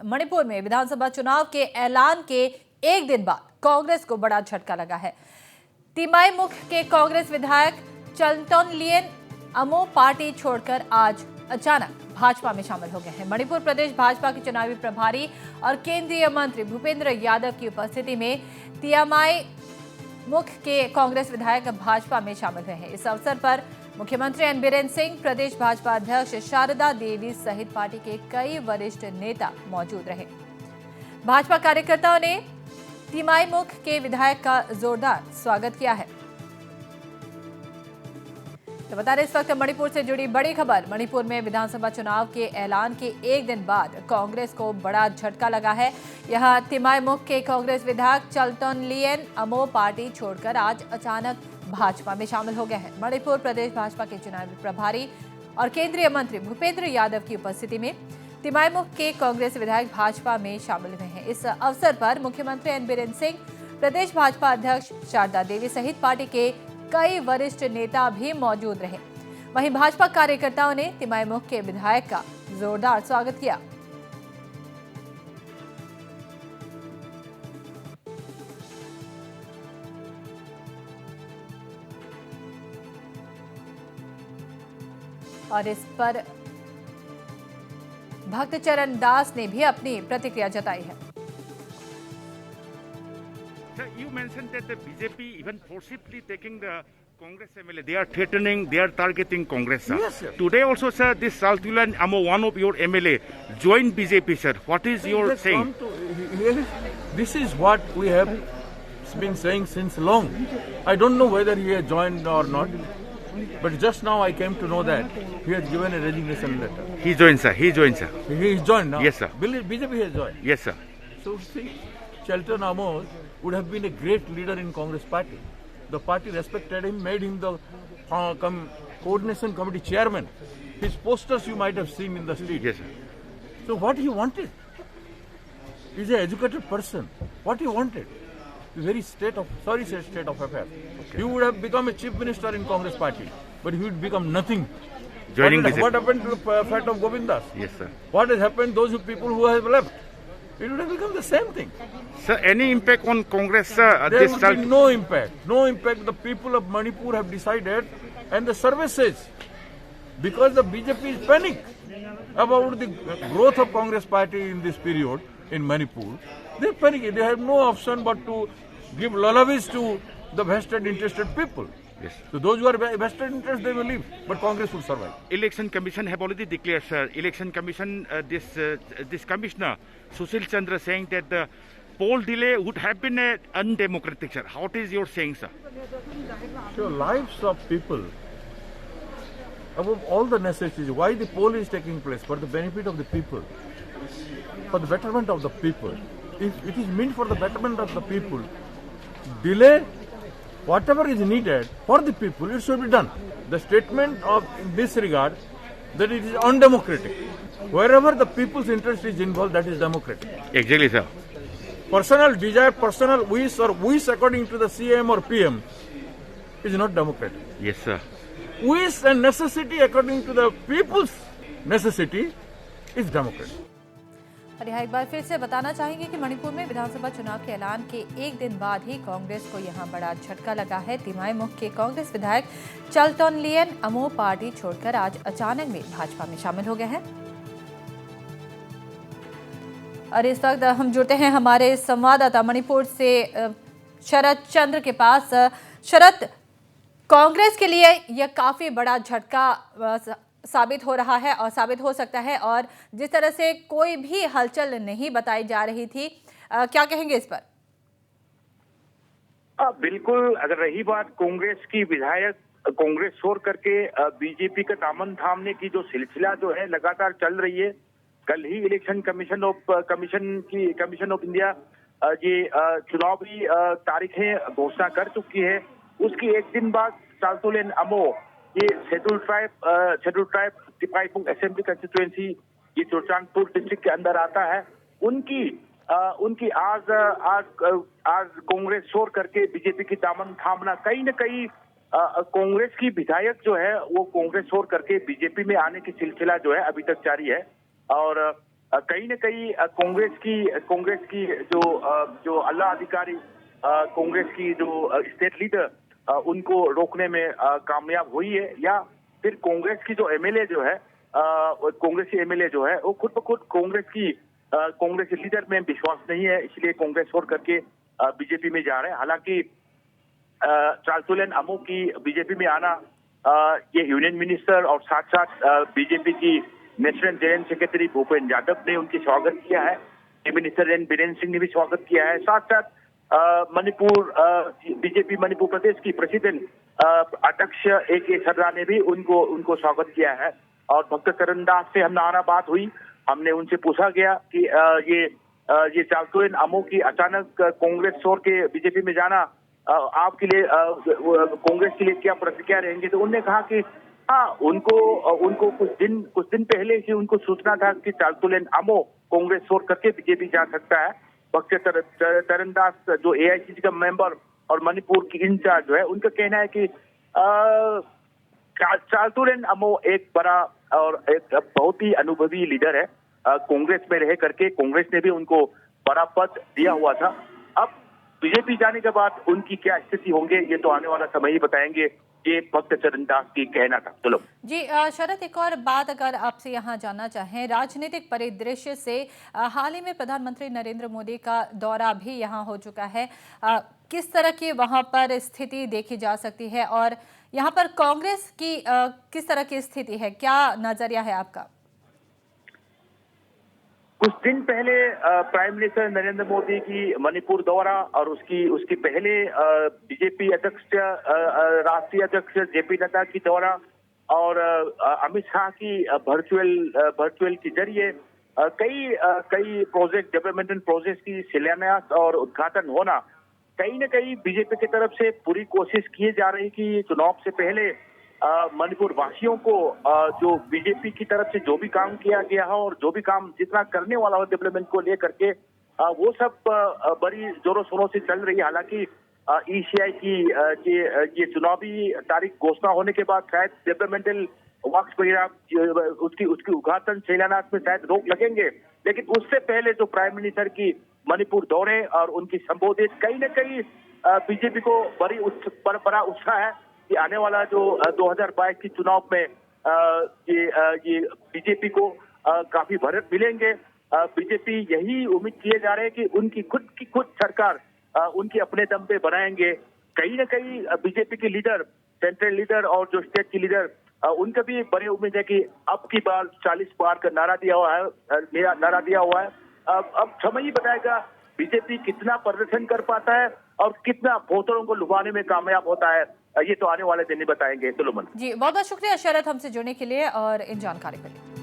मणिपुर में विधानसभा चुनाव के ऐलान के एक दिन बाद कांग्रेस को बड़ा झटका लगा है। तिमाईमुख के कांग्रेस विधायक चलतोनलियन अमो पार्टी छोड़कर आज अचानक भाजपा में शामिल हो गए हैं। मणिपुर प्रदेश भाजपा के चुनावी प्रभारी और केंद्रीय मंत्री भूपेंद्र यादव की उपस्थिति में तिमाईमुख के कांग्रेस विधायक भाजपा में शामिल हुए हैं। इस अवसर पर मुख्यमंत्री एन बीरेन सिंह, प्रदेश भाजपा अध्यक्ष शारदा देवी सहित पार्टी के कई वरिष्ठ नेता मौजूद रहे। भाजपा कार्यकर्ताओं ने तिमाईमुख के विधायक का जोरदार स्वागत किया है। तो बता दें, इस वक्त मणिपुर से जुड़ी बड़ी खबर। मणिपुर में विधानसभा चुनाव के ऐलान के एक दिन बाद कांग्रेस को बड़ा झटका लगा है। यहां तिमाईमुख के कांग्रेस विधायक चलतोनलियन अमो पार्टी छोड़कर आज अचानक भाजपा में शामिल हो गए हैं। मणिपुर प्रदेश भाजपा के चुनावी प्रभारी और केंद्रीय मंत्री भूपेंद्र यादव की उपस्थिति में तिमाईमुख के कांग्रेस विधायक भाजपा में शामिल हुए हैं। इस अवसर पर मुख्यमंत्री एन बीरेन सिंह, प्रदेश भाजपा अध्यक्ष शारदा देवी सहित पार्टी के कई वरिष्ठ नेता भी मौजूद रहे। वहीं भाजपा कार्यकर्ताओं ने तिमाईमुख के विधायक का जोरदार स्वागत किया। और इस पर भक्तचरण दास ने भी अपनी प्रतिक्रिया जताई है। Sir, you mentioned that the BJP even forcibly taking the Congress MLA. They are threatening, they are targeting Congress, sir. Yes, sir. Today also, sir, this Saltulan Amo, one of your MLA, joined BJP, sir. What is your saying? This is what we have been saying since long. I don't know whether he has joined or not, but just now I came to know that he has given a resignation letter. He joined, sir. He joined, sir. He is joined now? Yes, sir. BJP has joined. Yes, sir. So see, Chelton Amos would have been a great leader in Congress party. The party respected him, made him the coordination committee chairman. His posters you might have seen in the street. Yes, sir. So what he wanted? He's an educated person. What he wanted? A very state of affairs. Okay. He would have become a chief minister in Congress party, but he would become nothing. Joining BJP. What happened to the fate of Govindas? Yes, sir. What has happened to those people who have left? It would have become the same thing. Sir, any impact on Congress, sir? There would be no impact. No impact. The people of Manipur have decided, and the survey says, because the BJP is panic about the growth of Congress party in this period in Manipur, they panic. They have no option but to give lullabies to the vested interested people. Yes. So those who are vested interest, they will leave, but Congress will survive. Election Commission have already declared, sir. Election Commission, this commissioner, Sushil Chandra, saying that the poll delay would have been undemocratic, sir. What is your saying, sir? So lives of people, above all the necessities, why the poll is taking place? For the benefit of the people, for the betterment of the people. If it is meant for the betterment of the people, delay whatever is needed for the people, it should be done. The statement of in this regard that it is undemocratic. Wherever the people's interest is involved, that is democratic. Exactly, sir. Personal desire, personal wish or wish according to the CM or PM is not democratic. Yes, sir. Wish and necessity according to the people's necessity is democratic. और यहाँ एक बार फिर से बताना चाहेंगे कि मणिपुर में विधानसभा चुनाव के ऐलान के एक दिन बाद ही कांग्रेस को यहाँ बड़ा झटका लगा है। तिमाईमुख के कांग्रेस विधायक चलतोनलियन अमो पार्टी छोड़कर आज अचानक में भाजपा में शामिल हो गए हैं। और इस वक्त हम जुड़ते हैं हमारे संवाददाता मणिपुर से शरद चंद्र के पास। शरद, कांग्रेस के लिए यह काफी बड़ा झटका साबित हो रहा है और साबित हो सकता है, और जिस तरह से कोई भी हलचल नहीं बताई जा रही थी, क्या कहेंगे इस पर? बिल्कुल, अगर रही बात कांग्रेस की विधायक कांग्रेस छोड़ करके बीजेपी का दामन थामने की जो सिलसिला जो है लगातार चल रही है। कल ही इलेक्शन कमीशन ऑफ इंडिया ये चुनावी तारीखें घोषणा कर चुकी है। उसकी एक दिन बाद चालतोलेन अमो, ये शेड्यूल ट्राइब तिमाईमुख असेंबली कंस्टिट्यूएंसी ये चुरचांदपुर डिस्ट्रिक्ट के अंदर आता है, उनकी आज कांग्रेस छोड़ करके बीजेपी की दामन थामना, कहीं न कहीं कांग्रेस की विधायक जो है वो कांग्रेस छोड़ करके बीजेपी में आने की सिलसिला जो है अभी तक जारी है। और कहीं न कहीं कांग्रेस की जो आला अधिकारी कांग्रेस की जो स्टेट लीडर उनको रोकने में कामयाब हुई है, या फिर कांग्रेस की जो एमएलए जो है कांग्रेसी एमएलए जो है वो खुद ब खुद कांग्रेस लीडर में विश्वास नहीं है, इसलिए कांग्रेस छोड़ करके बीजेपी में जा रहे हैं। हालांकि चालतुलेन अमो की बीजेपी में आना ये यूनियन मिनिस्टर और साथ साथ बीजेपी की national general secretary Bhupendra Yadav ने उनकी स्वागत किया है, मिनिस्टर एन बीरेन्द्र सिंह ने भी स्वागत किया है, साथ साथ मणिपुर बीजेपी मणिपुर प्रदेश की प्रेसिडेंट अध्यक्ष AK सर्रा ने भी उनको स्वागत किया है। और भक्त चरण दास से हमारा बात हुई, हमने उनसे पूछा गया कि ये चालतुलेन अमो की अचानक कांग्रेस छोड़ के बीजेपी में जाना आपके लिए कांग्रेस के लिए क्या प्रतिक्रिया रहेंगे, तो उन्होंने कहा कि हाँ, उनको कुछ दिन पहले ही उनको सूचना था कि चालतुलेन अमो कांग्रेस छोड़ करके बीजेपी जा सकता है। भक्त चरण दास जो AICC का मेंबर और मणिपुर की इंचार्ज जो है, उनका कहना है कि चालतुलेन अमो एक बड़ा और एक बहुत ही अनुभवी लीडर है, कांग्रेस में रह करके कांग्रेस ने भी उनको बड़ा पद दिया हुआ था। अब बीजेपी जाने के बाद उनकी क्या स्थिति होंगे ये तो आने वाला समय ही बताएंगे, ये भक्त चरण दास की कहना था। चलो जी शरद, एक और बात अगर आपसे यहाँ जानना चाहें, राजनीतिक परिदृश्य से हाल ही में प्रधानमंत्री नरेंद्र मोदी का दौरा भी यहाँ हो चुका है, किस तरह की वहाँ पर स्थिति देखी जा सकती है और यहाँ पर कांग्रेस की किस तरह की स्थिति है, क्या नजरिया है आपका? कुछ दिन पहले प्राइम मिनिस्टर नरेंद्र मोदी की मणिपुर दौरा और उसकी पहले बीजेपी अध्यक्ष राष्ट्रीय अध्यक्ष JP नड्डा की दौरा और अमित शाह की वर्चुअल के जरिए कई प्रोजेक्ट डेवलपमेंटल प्रोजेक्ट की शिलान्यास और उद्घाटन होना, कहीं न कहीं बीजेपी की तरफ से पूरी कोशिश की जा रही कि चुनाव से पहले मणिपुर वासियों को जो बीजेपी की तरफ से जो भी काम किया गया है और जो भी काम जितना करने वाला हो डेवलपमेंट को लेकर के वो सब बड़ी जोरों शोरों से चल रही है। हालांकि ECI की ये चुनावी तारीख घोषणा होने के बाद शायद डेवलपमेंटल वर्क्स वगैरह उसकी उद्घाटन शिलान्यास में शायद रोक लगेंगे, लेकिन उससे पहले जो प्राइम मिनिस्टर की मणिपुर दौरे और उनकी संबोधित कहीं न कहीं बीजेपी को बड़ा उत्साह है कि आने वाला जो 2022 की चुनाव में ये बीजेपी को काफी बढ़त मिलेंगे। बीजेपी यही उम्मीद किए जा रहे हैं कि उनकी खुद सरकार उनके अपने दम पे बनाएंगे। कहीं न कहीं बीजेपी के लीडर, सेंट्रल लीडर और जो स्टेट की लीडर उनका भी बड़ी उम्मीद है कि अब की बार 40 पार का नारा दिया हुआ है। अब समय ही बताएगा बीजेपी कितना प्रदर्शन कर पाता है और कितना वोटरों को लुभाने में कामयाब होता है, ये तो आने वाले दिन ही बताएंगे। सुलेमान जी, बहुत बहुत शुक्रिया शरद हमसे जुड़ने के लिए और इन जानकारी के लिए।